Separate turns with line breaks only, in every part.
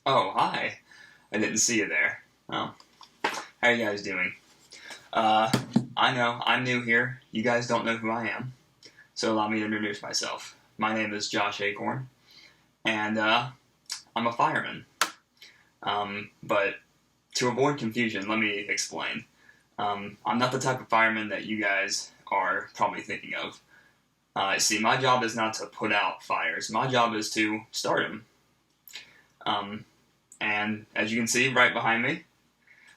Oh, hi. I didn't see you there. Oh, how you guys doing? I know, I'm new here. You guys don't know who I am. So allow me to introduce myself. My name is Josh Acorn, and I'm a fireman. But to avoid confusion, let me explain. I'm not the type of fireman that you guys are probably thinking of. See, my job is not to put out fires. My job is to start them. Um, and as you can see right behind me,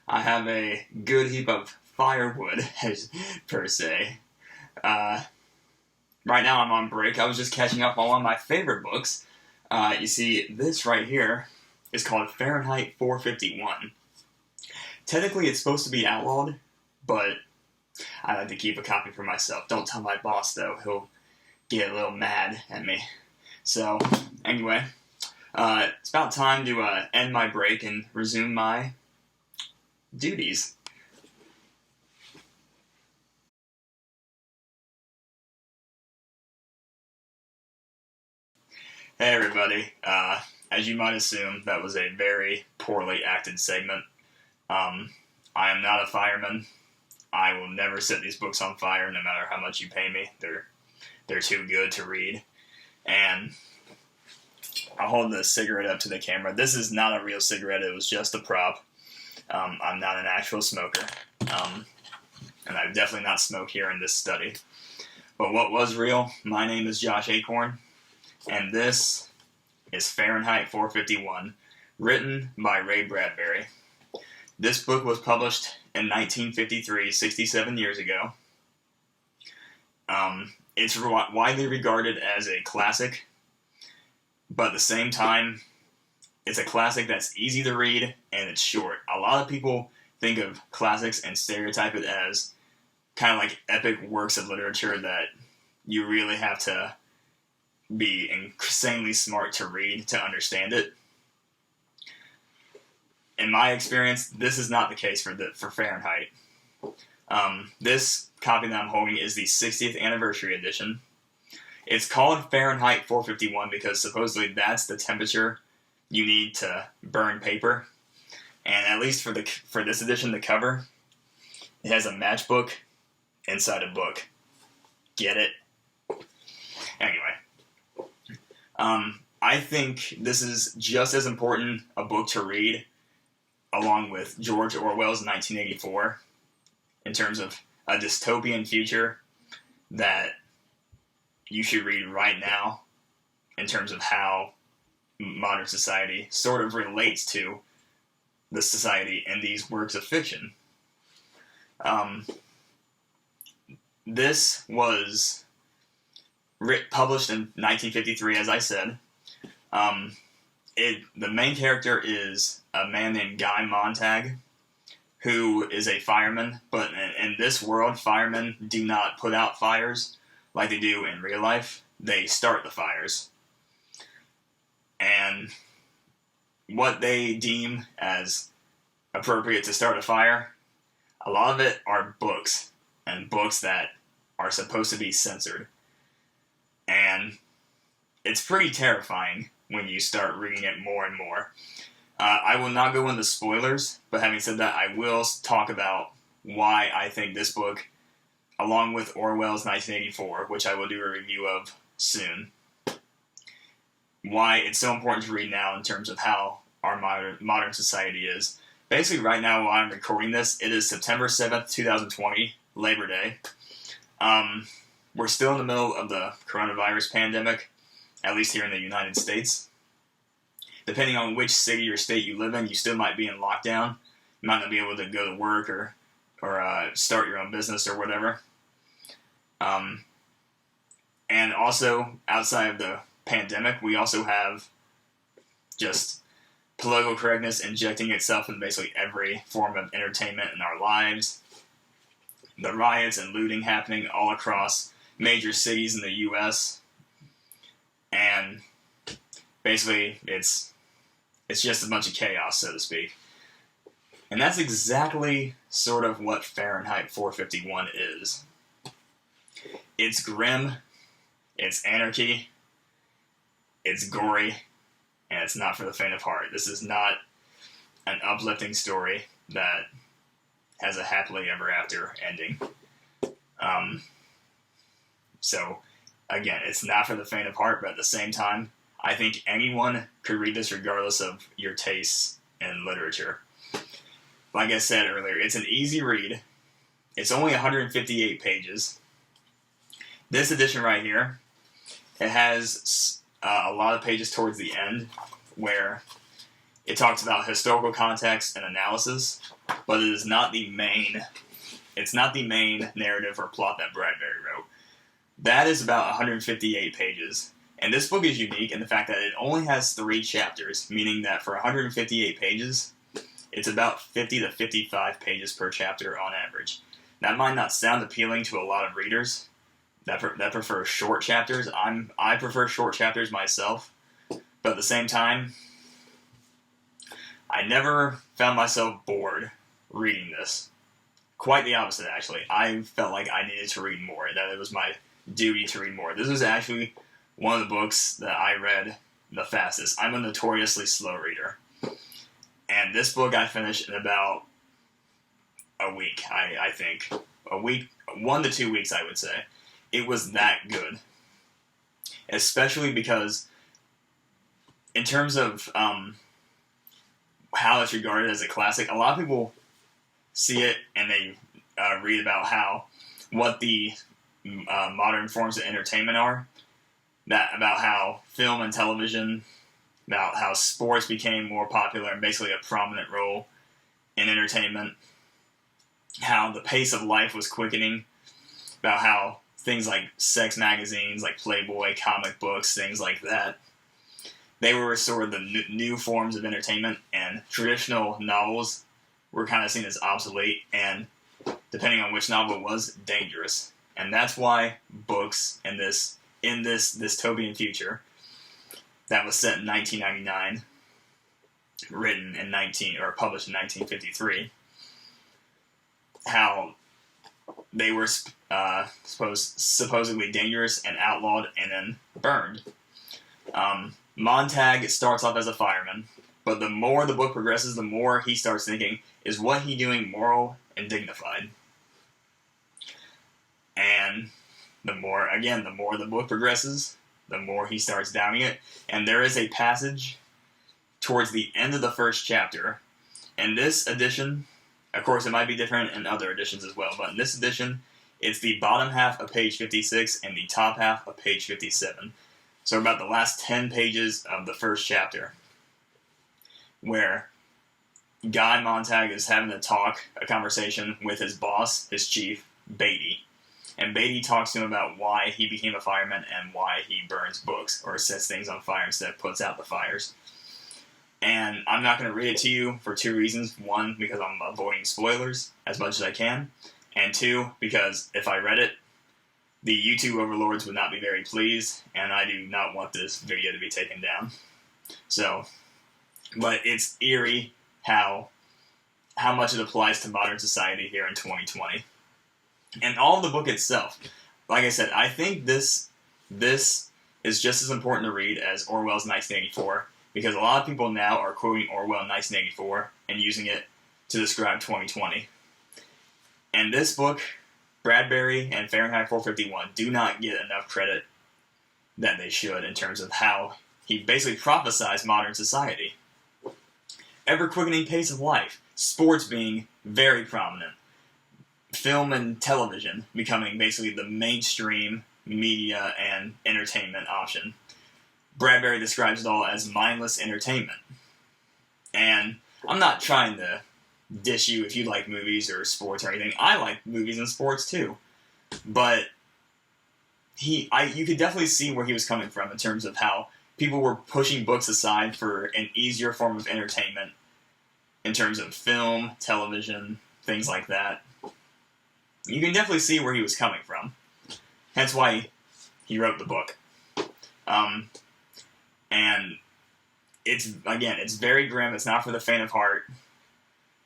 I have a good heap of firewood, per se. Uh, right now I'm on break. I was just catching up on one of my favorite books. You see, this right here is called Fahrenheit 451. Technically, it's supposed to be outlawed, but I like to keep a copy for myself. Don't tell my boss, though. He'll get a little mad at me. So, anyway, it's about time to end my break and resume my duties. Hey everybody, as you might assume, that was a very poorly acted segment. I am not a fireman. I will never set these books on fire no matter how much you pay me. They're too good to read. And I'll hold the cigarette up to the camera. This is not a real cigarette, it was just a prop. I'm not an actual smoker. And I've definitely not smoked here in this study. But what was real, my name is Josh Acorn, and this is Fahrenheit 451, written by Bradbury. This book was published in 1953, 67 years ago. It's widely regarded as a classic, but at the same time, it's a classic that's easy to read and it's short. A lot of people think of classics and stereotype it as kind of like epic works of literature that you really have to be insanely smart to read to understand it. In my experience, this is not the case for Fahrenheit. This copy that I'm holding is the 60th anniversary edition. It's called Fahrenheit 451 because supposedly that's the temperature you need to burn paper. And at least for this edition, the cover, it has a matchbook inside a book. Get it? Anyway, I think this is just as important a book to read along with George Orwell's 1984 in terms of a dystopian future that you should read right now in terms of how modern society sort of relates to the society in these works of fiction. This was published in 1953, as I said. The main character is a man named Guy Montag, who is a fireman, but in this world, firemen do not put out fires like they do in real life. They start the fires. And what they deem as appropriate to start a fire, a lot of it are books, and books that are supposed to be censored. And it's pretty terrifying when you start reading it more and more. I will not go into spoilers, but having said that, I will talk about why I think this book, along with Orwell's 1984, which I will do a review of soon, why it's so important to read now in terms of how our modern society is. Basically, right now while I'm recording this, it is September 7th, 2020, Labor Day. We're still in the middle of the coronavirus pandemic, at least here in the United States. Depending on which city or state you live in, you still might be in lockdown. You might not be able to go to work or start your own business or whatever. And also, outside of the pandemic, we also have just political correctness injecting itself in basically every form of entertainment in our lives. The riots and looting happening all across major cities in the U.S. And basically, it's just a bunch of chaos, so to speak. And that's exactly sort of what Fahrenheit 451 is. It's grim, it's anarchy, it's gory, and it's not for the faint of heart. This is not an uplifting story that has a happily ever after ending. So, again, it's not for the faint of heart, but at the same time, I think anyone could read this regardless of your tastes in literature. Like I said earlier, it's an easy read. It's only 158 pages. This edition right here, it has a lot of pages towards the end where it talks about historical context and analysis, but it is not the main. It's not the main narrative or plot that Bradbury wrote. That is about 158 pages, and this book is unique in the fact that it only has 3 chapters, meaning that for 158 pages, it's about 50 to 55 pages per chapter on average. That might not sound appealing to a lot of readers that prefer short chapters. I prefer short chapters myself, but at the same time, I never found myself bored reading this. Quite the opposite, actually. I felt like I needed to read more, that it was my duty to read more. This was actually one of the books that I read the fastest. I'm a notoriously slow reader. And this book I finished in about a week, I think. A week, 1 to 2 weeks, I would say. It was that good. Especially because, in terms of how it's regarded as a classic, a lot of people see it and they read about what the modern forms of entertainment are, about how film and television, about how sports became more popular and basically a prominent role in entertainment, how the pace of life was quickening, about how things like sex magazines, like Playboy, comic books, things like that, they were sort of the new forms of entertainment, and traditional novels were kind of seen as obsolete and, depending on which novel it was, dangerous. And that's why books in this dystopian future that was set in 1999, written in published in 1953, how they were supposedly dangerous and outlawed and then burned. Montag starts off as a fireman, but the more the book progresses, the more he starts thinking, is what he doing moral and dignified? And the more the book progresses, the more he starts doubting it. And there is a passage towards the end of the first chapter. In this edition, of course it might be different in other editions as well, but in this edition, it's the bottom half of page 56 and the top half of page 57. So about the last 10 pages of the first chapter, where Guy Montag is having a conversation with his boss, his chief, Beatty. And Beatty talks to him about why he became a fireman and why he burns books, or sets things on fire instead of puts out the fires. And I'm not going to read it to you for 2 reasons. 1, because I'm avoiding spoilers as much as I can. And 2, because if I read it, the YouTube overlords would not be very pleased, and I do not want this video to be taken down. So, but it's eerie how much it applies to modern society here in 2020. And all of the book itself, like I said, I think this is just as important to read as Orwell's 1984, because a lot of people now are quoting Orwell 1984 and using it to describe 2020. And this book, Bradbury and Fahrenheit 451, do not get enough credit that they should in terms of how he basically prophesies modern society. Ever-quickening pace of life, sports being very prominent, film and television becoming basically the mainstream media and entertainment option. Bradbury describes it all as mindless entertainment. And I'm not trying to dish you if you like movies or sports or anything. I like movies and sports too. But you could definitely see where he was coming from in terms of how people were pushing books aside for an easier form of entertainment in terms of film, television, things like that. You can definitely see where he was coming from. Hence why he wrote the book. And it's very grim. It's not for the faint of heart.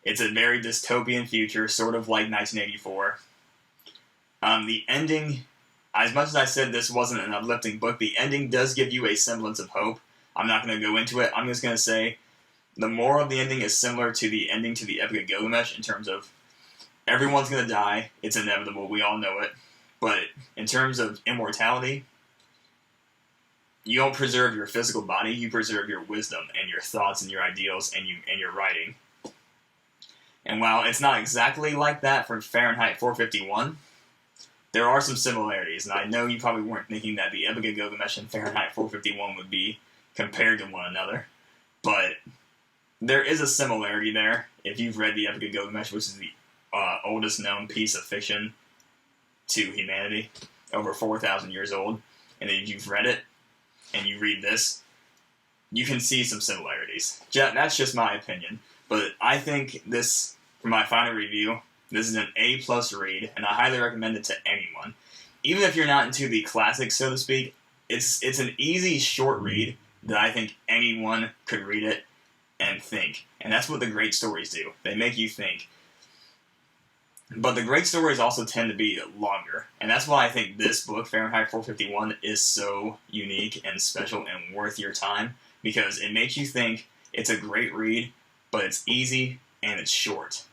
It's a very dystopian future, sort of like 1984. The ending, as much as I said this wasn't an uplifting book, the ending does give you a semblance of hope, I'm not going to go into it. I'm just going to say the moral of the ending is similar to the ending to the Epic of Gilgamesh in terms of everyone's going to die. It's inevitable. We all know it. But in terms of immortality, you don't preserve your physical body. You preserve your wisdom and your thoughts and your ideals and your writing. And while it's not exactly like that for Fahrenheit 451, there are some similarities. And I know you probably weren't thinking that the Epic of Gilgamesh and Fahrenheit 451 would be compared to one another. But there is a similarity there. If you've read the Epic of Gilgamesh, which is the oldest known piece of fiction to humanity, over 4,000 years old, and if you've read it and you read this, you can see some similarities. That's just my opinion. But I think this, for my final review, this is an A+ read, and I highly recommend it to anyone. Even if you're not into the classics, so to speak, it's an easy, short read that I think anyone could read it and think. And that's what the great stories do. They make you think. But the great stories also tend to be longer. And that's why I think this book, Fahrenheit 451, is so unique and special and worth your time. Because it makes you think. It's a great read, but it's easy and it's short.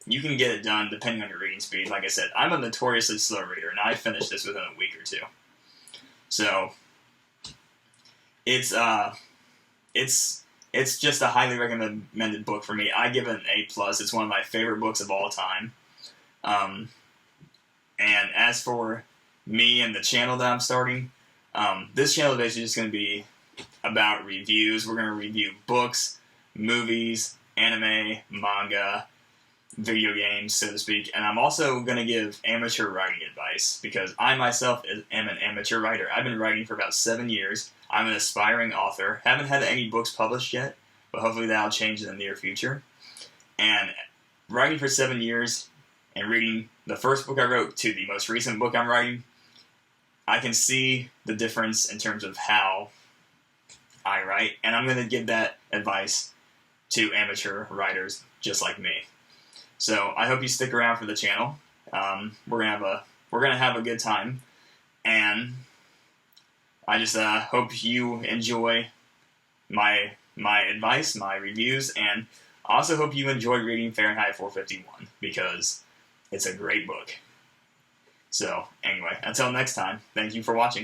You can get it done depending on your reading speed. Like I said, I'm a notoriously slow reader, and I finished this within a week or two. So it's just a highly recommended book for me. I give it an A+. It's one of my favorite books of all time. And as for me and the channel that I'm starting, this channel is basically just going to be about reviews. We're going to review books, movies, anime, manga, video games, so to speak. And I'm also going to give amateur writing advice, because I myself am an amateur writer. I've been writing for about 7 years. I'm an aspiring author. Haven't had any books published yet, but hopefully that'll change in the near future. And writing for 7 years and reading the first book I wrote to the most recent book I'm writing, I can see the difference in terms of how I write, and I'm going to give that advice to amateur writers just like me. So I hope you stick around for the channel. We're gonna have a good time, and I just hope you enjoy my advice, my reviews, and I also hope you enjoy reading Fahrenheit 451, because it's a great book. So anyway, until next time, thank you for watching.